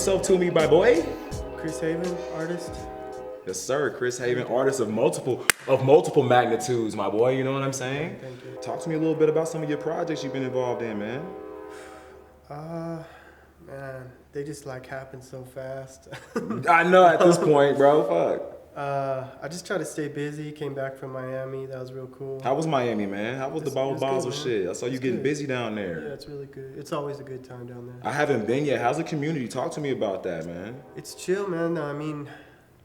yourself to me, my boy? Chris Haven, artist. Yes, sir. Chris Haven, artist of multiple magnitudes, my boy. You know what I'm saying? Thank you. Talk to me a little bit about some of your projects you've been involved in, man. Man, they just like happen so fast. I know at this point, bro. Fuck. I just try to stay busy. Came back from Miami. That was real cool. How was Miami, man? How was the Basel shit? I saw you getting busy down there. Yeah, it's really good. It's always a good time down there. I haven't been yet. How's the community? Talk to me about that, man. It's chill, man. I mean,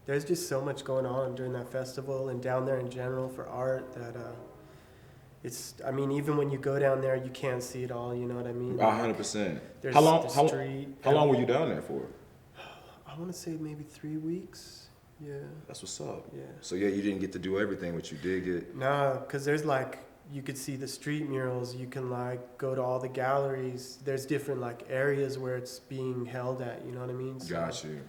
there's just so much going on during that festival and down there in general for art that I mean, even when you go down there, you can't see it all. You know what I mean? 100%. There's How long? the street. How long were you down there for? I want to say maybe 3 weeks. Yeah. That's what's up. Yeah. So yeah, you didn't get to do everything, but you did get. Nah, because there's like, you could see the street murals. You can like go to all the galleries. There's different like areas where it's being held at. You know what I mean? So, Got you.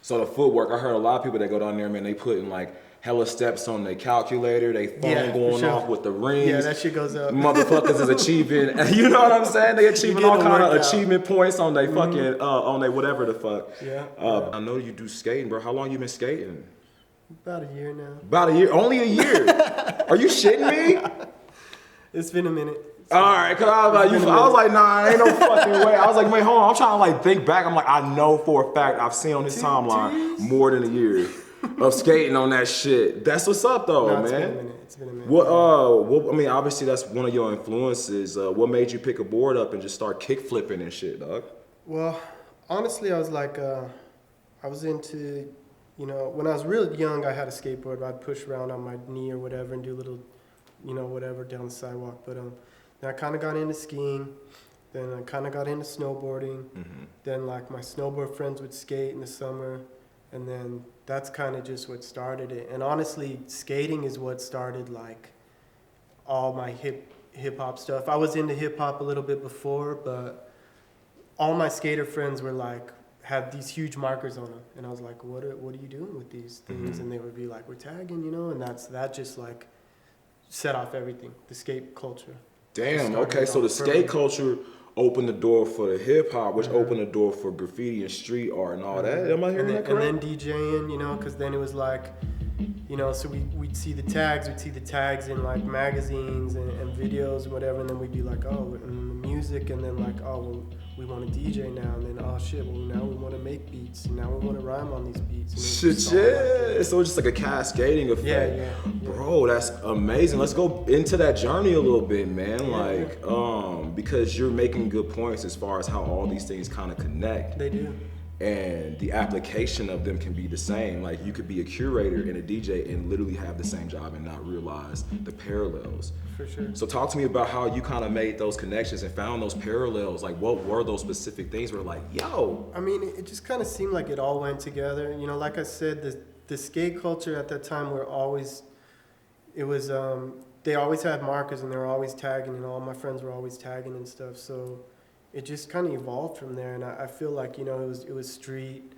So the footwork, I heard a lot of people that go down there, man, they put in like hella steps on their calculator, they phone going off with the rings. Yeah, that shit goes up. Motherfuckers is achieving, you know what I'm saying? They achieving all kind of achievement points on their fucking, on their whatever the fuck. Yeah. I know you do skating, bro. How long you been skating? About a year now. About a year? Only a year? Are you shitting me? It's been a minute. All right, cause I was like, nah, ain't no fucking way. I was like, wait, hold on. I'm trying to like think back. I'm like, I know for a fact I've seen on this timeline more than a year of skating on that shit. That's what's up though, man. It's been a minute. What, I mean, obviously that's one of your influences. What made you pick a board up and just start kick flipping and shit, dog? Well, honestly, I was like, I was into, you know, when I was really young, I had a skateboard. I'd push around on my knee or whatever and do a little, you know, whatever down the sidewalk. But then I kind of got into skiing. Then I kind of got into snowboarding. Mm-hmm. Then like my snowboard friends would skate in the summer. And then that's kind of just what started it. And honestly, skating is what started like all my hip hop stuff. I was into hip hop a little bit before, but all my skater friends were like, had these huge markers on them. And I was like, what are you doing with these things? Mm-hmm. And they would be like, we're tagging, you know? And that just like set off everything, the skate culture. Damn, okay, so the skate culture opened the door for the hip hop, which opened the door for graffiti and street art and all that. Am I hearing that correct? And then DJing, you know, because then it was like, you know, so we'd see the tags in like magazines and videos and whatever, and then we'd be like, oh, and then the music, and then like, oh, well, we want to DJ now, and then, oh shit, well, now we want to make beats, and now we want to rhyme on these beats. Shit, yeah. So it's just like a cascading effect. Yeah. Bro, that's amazing. Let's go into that journey a little bit, man. Because you're making good points as far as how all these things kind of connect. They do. And the application of them can be the same. Like you could be a curator and a DJ and literally have the same job and not realize the parallels. For sure. So talk to me about how you kind of made those connections and found those parallels. Like what were those specific things where like, yo? I mean, it just kind of seemed like it all went together. You know, like I said, the skate culture at that time they always had markers and they were always tagging, and all my friends were always tagging and stuff. So it just kind of evolved from there, and I feel like, you know, it was street,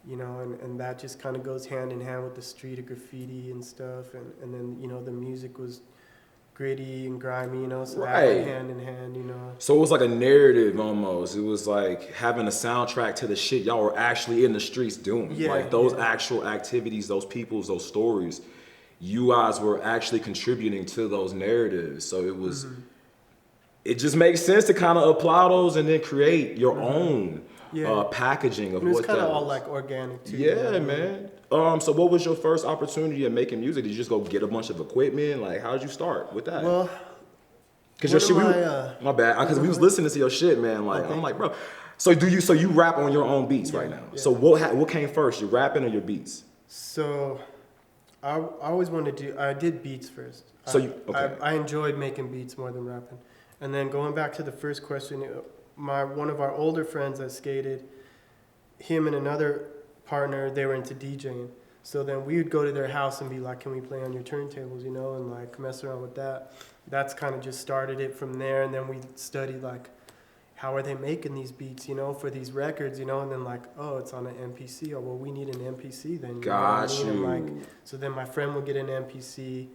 you know, and that just kind of goes hand in hand with the street of graffiti and stuff, and then, you know, the music was gritty and grimy, you know, so that went hand in hand, you know. So it was like a narrative almost. It was like having a soundtrack to the shit y'all were actually in the streets doing. Yeah, like those actual activities, those peoples, those stories, you guys were actually contributing to those narratives. So it was, it just makes sense to kind of apply those and then create your own packaging of what that was. It was kind of all like organic too. Yeah, man. So what was your first opportunity of making music? Did you just go get a bunch of equipment? Like, how did you start with that? Well, because your shit, my bad. Because we was listening to your shit, man. Like, I'm like, bro. So you rap on your own beats right now? Yeah. So what came first, your rapping or your beats? So I always wanted to I did beats first. So I enjoyed making beats more than rapping. And then going back to the first question, one of our older friends that skated, him and another partner, they were into DJing. So then we would go to their house and be like, can we play on your turntables, you know, and like mess around with that. That's kind of just started it from there. And then we studied like, how are they making these beats, you know, for these records, you know, and then like, oh, it's on an MPC. Oh, well, we need an MPC then. Got you. And like, so then my friend would get an MPC,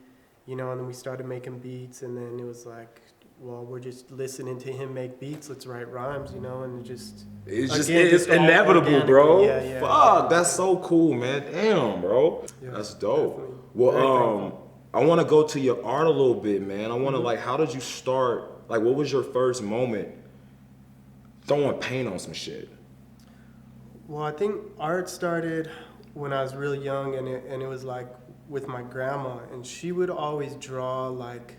you know, and then we started making beats, and then it was like, well, we're just listening to him make beats. Let's write rhymes, you know, and just it's inevitable, bro. Yeah, Fuck, that's so cool, man. Damn, bro, yeah, that's dope. definitely. Well, Very thankful. I want to go to your art a little bit, man. I want to like, how did you start? Like, what was your first moment throwing paint on some shit? Well, I think art started when I was really young, and it was like with my grandma, and she would always draw like,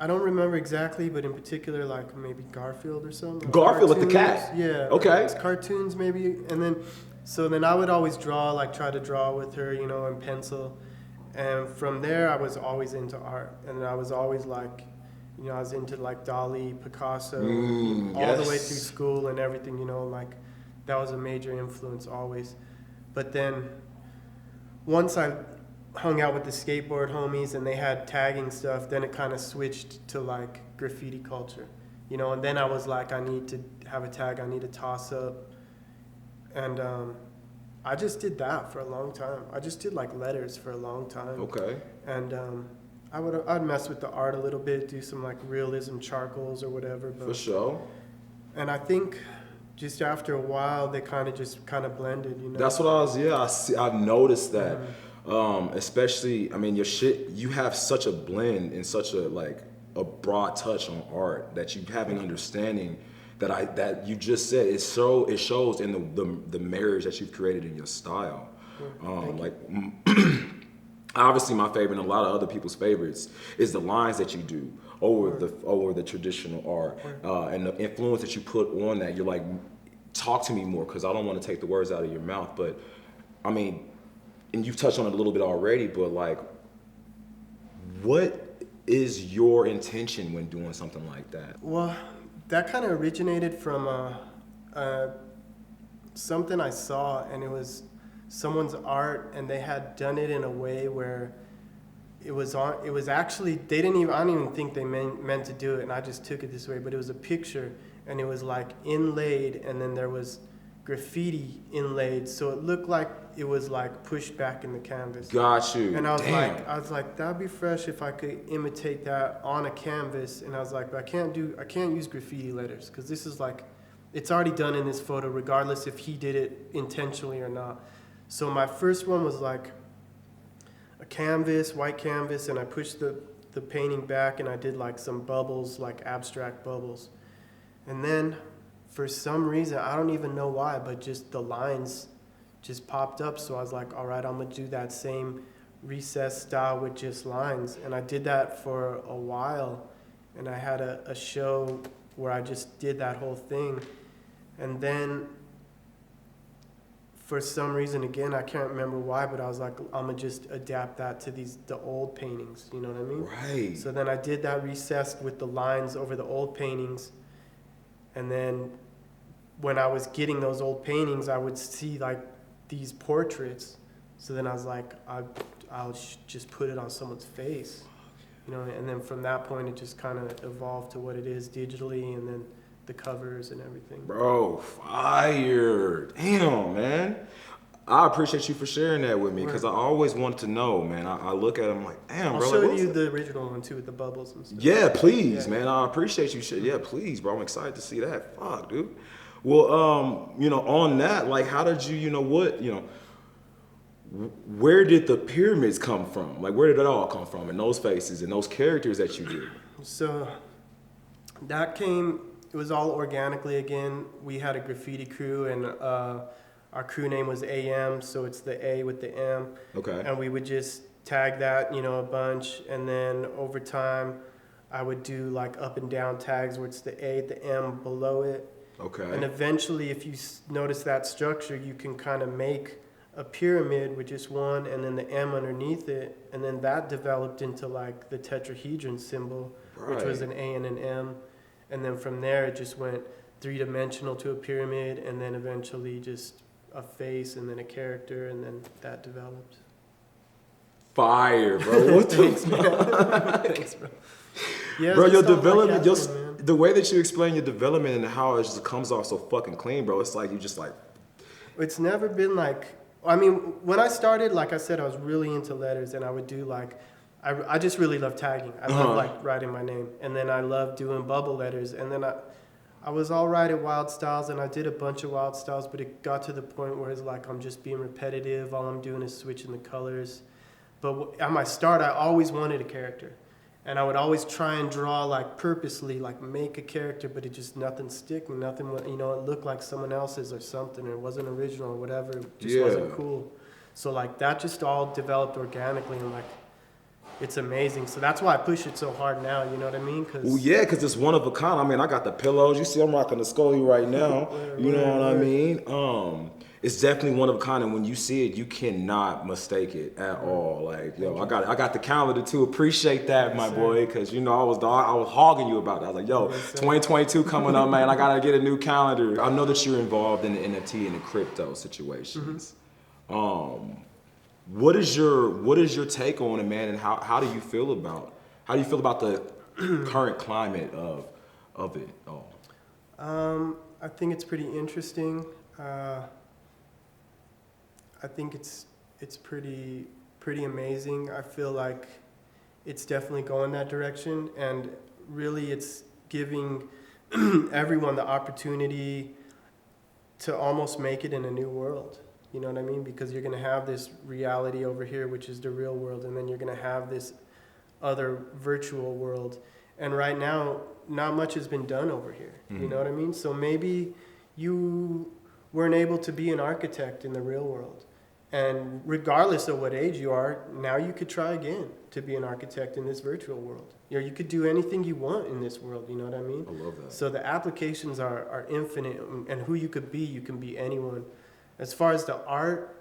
I don't remember exactly, but in particular like maybe Garfield or something. Like Garfield with the cartoons. cat. Yeah. Okay. It was cartoons maybe, and then I would always draw, like try to draw with her, you know, in pencil, and from there I was always into art, and I was always like, you know, I was into like Dali, Picasso, all the way through school and everything, you know, like that was a major influence always. But then once I hung out with the skateboard homies and they had tagging stuff, then it kind of switched to like graffiti culture, you know, and then I was like, I need to have a tag, I need a toss up. And I just did that for a long time. I just did like letters for a long time. Okay. And I'd mess with the art a little bit, do some like realism charcoals or whatever. But, For sure. and I think just after a while, they kind of blended, you know. That's what I was. Yeah, I've noticed that. Especially, I mean, your shit. You have such a blend and such a like a broad touch on art that you have an understanding that you just said. It shows in the marriage that you've created in your style. Like. Obviously, my favorite and a lot of other people's favorites is the lines that you do over the traditional art, and the influence that you put on that. You're like, talk to me more, because I don't want to take the words out of your mouth. But I mean, and you've touched on it a little bit already. But like, what is your intention when doing something like that? Well, that kind of originated from something I saw, and it was someone's art, and they had done it in a way where it was actually, I don't even think they meant to do it, and I just took it this way, but it was a picture, and it was like inlaid, and then there was graffiti inlaid, so it looked like it was like pushed back in the canvas. Got you. And I Damn. was like, that'd be fresh if I could imitate that on a canvas, and I was like, but I can't use graffiti letters, because this is like, it's already done in this photo, regardless if he did it intentionally or not. So my first one was like a canvas, white canvas, and I pushed the painting back, and I did like some bubbles, like abstract bubbles. And then for some reason, I don't even know why, but just the lines just popped up. So I was like, all right, I'm gonna do that same recessed style with just lines. And I did that for a while, and I had a show where I just did that whole thing. And then for some reason, again, I can't remember why, but I was like, I'm gonna just adapt that to the old paintings, you know what I mean? Right. So then I did that recessed with the lines over the old paintings, and then when I was getting those old paintings, I would see like these portraits. So then I was like, I'll just put it on someone's face, you know. And then from that point, it just kind of evolved to what it is digitally, and then the covers and everything. Bro, fire. Damn, man. I appreciate you for sharing that with me, because I always wanted to know, man. I look at them like, damn, bro. I'll show like, you the original one too with the bubbles and stuff. Yeah, please, man. I appreciate you. Yeah, please, bro. I'm excited to see that. Fuck, dude. Well, you know, on that, like, how did you know, where did the pyramids come from? Like, where did it all come from in those faces and those characters that you did? So that came, it was all organically again. We had a graffiti crew, and our crew name was AM, so it's the A with the M. Okay. And we would just tag that, you know, a bunch, and then over time, I would do like up and down tags where it's the A, the M below it. Okay. And eventually, if you notice that structure, you can kind of make a pyramid with just one, and then the M underneath it, and then that developed into like the tetrahedron symbol, which was an A and an M. And then from there, it just went three-dimensional to a pyramid, and then eventually just a face, and then a character, and then that developed. Fire, bro. What Thanks, the man. Thanks, bro. Yeah, bro, your that's not development, like happening, the way that you explain your development and how it just comes off so fucking clean, bro. It's like you just like. It's never been like, I mean, when I started, like I said, I was really into letters, and I would do like I just really love tagging. I love like writing my name, and then I love doing bubble letters. And then I was all right at Wild Styles, and I did a bunch of Wild Styles, but it got to the point where it's like I'm just being repetitive. All I'm doing is switching the colors. But at my start, I always wanted a character, and I would always try and draw like purposely, like make a character, but it just nothing stick, nothing. You know, it looked like someone else's or something, or it wasn't original or whatever. It just wasn't cool. So like that just all developed organically, and like. It's amazing. So that's why I push it so hard now, you know what I mean? Well, yeah, because it's one of a kind. I mean, I got the pillows. You see, I'm rocking the Scully right now. You know what I mean? It's definitely one of a kind, and when you see it, you cannot mistake it at all. Like, yo, I got the calendar too. Appreciate that, my boy, because you know I was hogging you about that. I was like, yo, 2022 coming up, man. I gotta get a new calendar. I know that you're involved in the NFT and the crypto situations. What is your take on it, man, and how do you feel about the current climate of it all? I think it's pretty interesting. I think it's pretty amazing. I feel like it's definitely going that direction, and really it's giving everyone the opportunity to almost make it in a new world. You know what I mean? Because you're going to have this reality over here, which is the real world, and then you're going to have this other virtual world. And right now, not much has been done over here. You know what I mean? So maybe you weren't able to be an architect in the real world. And regardless of what age you are, now you could try again to be an architect in this virtual world. You know, you could do anything you want in this world, you know what I mean? I love that. So the applications are infinite, and who you can be anyone. As far as the art,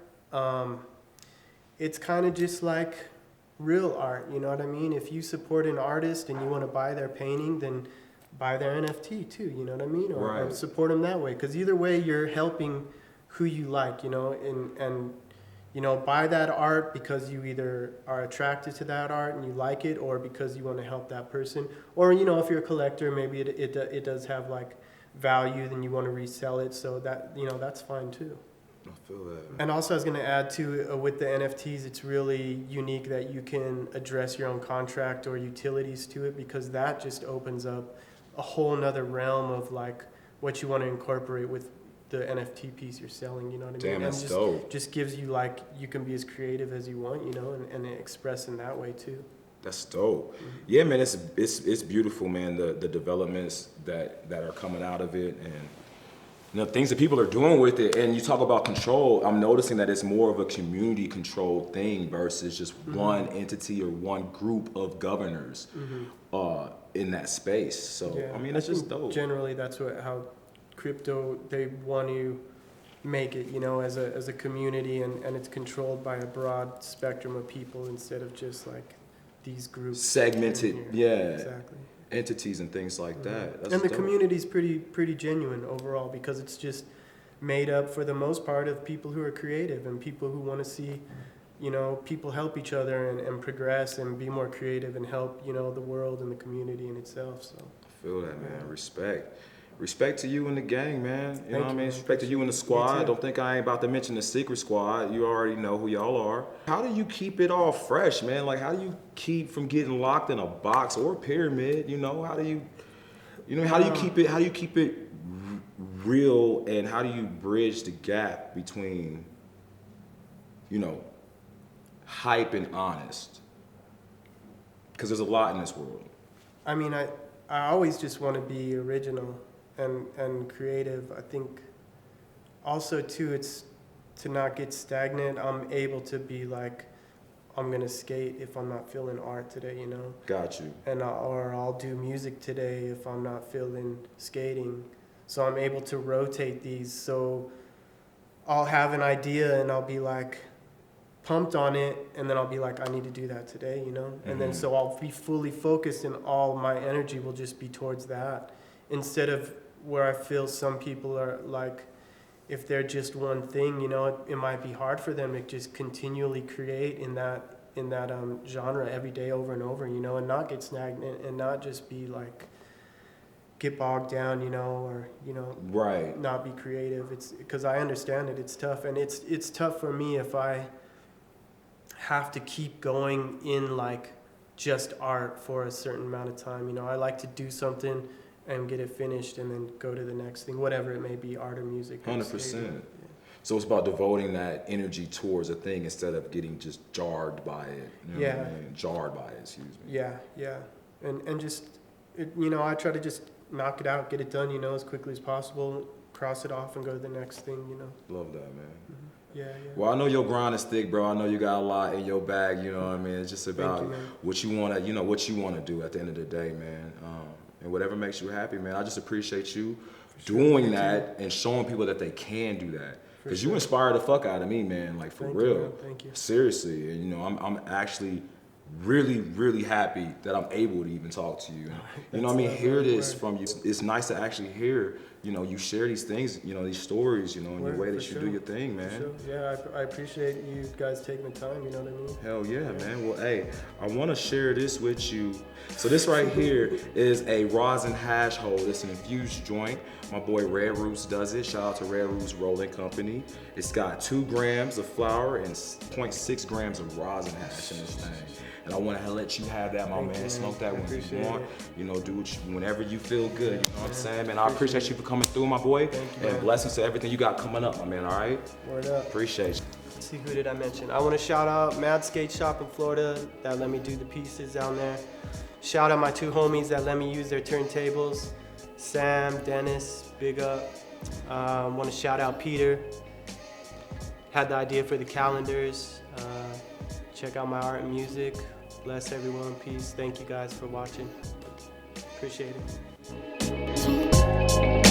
it's kind of just like real art, you know what I mean? If you support an artist and you want to buy their painting, then buy their NFT too, you know what I mean? Or support them that way, because either way you're helping who you like, you know, and you know, buy that art because you either are attracted to that art and you like it, or because you want to help that person. Or, you know, if you're a collector, maybe it does have like value, then you want to resell it, so that, you know, that's fine too. I feel that. And also I was going to add too, with the NFTs, it's really unique that you can address your own contract or utilities to it, because that just opens up a whole nother realm of like what you want to incorporate with the NFT piece you're selling, you know what I mean? Damn, that's and dope. Just gives you like, you can be as creative as you want, you know, and express in that way too. That's dope. Yeah, man, it's beautiful, man, the developments that are coming out of it, and you know, things that people are doing with it. And you talk about control, I'm noticing that it's more of a community controlled thing versus just one entity or one group of governors in that space. So, yeah, I mean, that's just dope. Generally, that's how crypto, they want to make it, you know, as a community, and it's controlled by a broad spectrum of people instead of just like these groups. Segmented, yeah. Exactly. Entities and things like that. That's and the dope. community's pretty genuine overall, because it's just made up for the most part of people who are creative and people who want to see, you know, people help each other and progress and be more creative and help, you know, the world and the community in itself. So I feel that, man. Respect to you and the gang, man. You know what I mean? Respect to you and the Me squad. too. Don't think I ain't about to mention the secret squad. You already know who y'all are. How do you keep it all fresh, man? Like, how do you keep from getting locked in a box or a pyramid? You know, how do you keep it real, and how do you bridge the gap between, you know, hype and honest? Because there's a lot in this world. I mean, I always just want to be original and creative. I think also too, it's to not get stagnant. I'm able to be like, I'm gonna skate if I'm not feeling art today, you know. Got you. And or I'll do music today if I'm not feeling skating. So I'm able to rotate these. So I'll have an idea and I'll be like pumped on it, and then I'll be like, I need to do that today, you know. And then so I'll be fully focused, and all my energy will just be towards that, instead of where I feel some people are like, if they're just one thing, you know, it might be hard for them to just continually create in that genre every day over and over, you know, and not get stagnant and not just be like, get bogged down, you know, or, you know, not be creative. It's because I understand it. It's tough. And it's tough for me if I have to keep going in like just art for a certain amount of time. You know, I like to do something and get it finished and then go to the next thing, whatever it may be, art or music. 100%. So it's about devoting that energy towards a thing instead of getting just jarred by it. You know what I mean? Jarred by it, excuse me. Yeah. And just, you know, I try to just knock it out, get it done, you know, as quickly as possible, cross it off and go to the next thing, you know. Love that, man. Yeah. Well, I know your grind is thick, bro. I know you got a lot in your bag, you know what I mean? It's just about what you want to do at the end of the day, man. And whatever makes you happy, man. I just appreciate you doing that and showing people that they can do that. Because you inspire the fuck out of me, man, like for real. Thank you. Seriously. And, you know, I'm actually really, really happy that I'm able to even talk to you. You know what I mean? Hear this from you. It's nice to actually hear, you know, you share these things, you know, these stories, you know, in the way that you do your thing, man. Yeah, I appreciate you guys taking the time, you know what I mean? Hell yeah, man. Well, hey, I want to share this with you. So this right here is a rosin hash hole. It's an infused joint. My boy Red Roots does it. Shout out to Red Roots Rolling Company. It's got 2 grams of flour and 0.6 grams of rosin hash in this thing. And I want to let you have that, my man. Smoke that when you want. You know, do it whenever you feel good. You know what I'm saying, man? I appreciate you for coming through, my boy. And blessings to everything you got coming up, my man, all right? Word up. Appreciate you. Let's see, who did I mention? I want to shout out Mad Skate Shop in Florida that let me do the pieces down there. Shout out my 2 homies that let me use their turntables. Sam, Dennis, big up. Want to shout out Peter. Had the idea for the calendars. Check out my art and music. Bless everyone. Peace. Thank you guys for watching. Appreciate it.